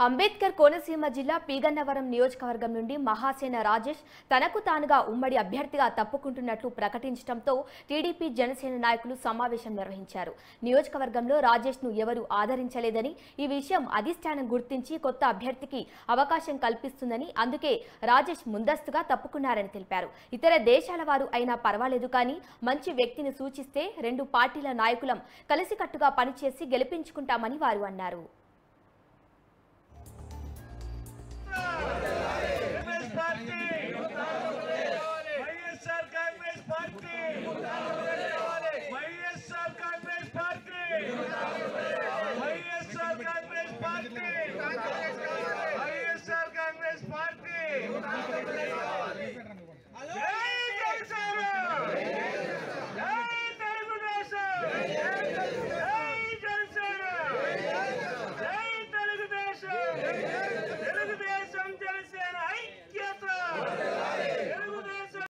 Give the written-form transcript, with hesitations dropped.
అంబేద్కర్ కోనసీమ జిల్లా పీగన్నవరం నియోజకవర్గం నుండి మహాసేన రాజేష్ తనకు తానుగా ఉమ్మడి అభ్యర్థిగా తప్పుకుంటున్నట్లు ప్రకటించడంతో టీడీపీ జనసేన నాయకులు సమావేశం నిర్వహించారు. నియోజకవర్గంలో రాజేష్ ను ఎవరు ఆదరించలేదని, ఈ విషయం అధిష్టానం గుర్తించి కొత్త అభ్యర్థికి అవకాశం కల్పిస్తుందని, అందుకే రాజేష్ ముందస్తుగా తప్పుకున్నారని తెలిపారు. ఇతర దేశాల వారు అయినా పర్వాలేదు కానీ మంచి వ్యక్తిని సూచిస్తే రెండు పార్టీల నాయకులం కలిసికట్టుగా పనిచేసి గెలిపించుకుంటామని వారు అన్నారు. జై తెలుగుదేశం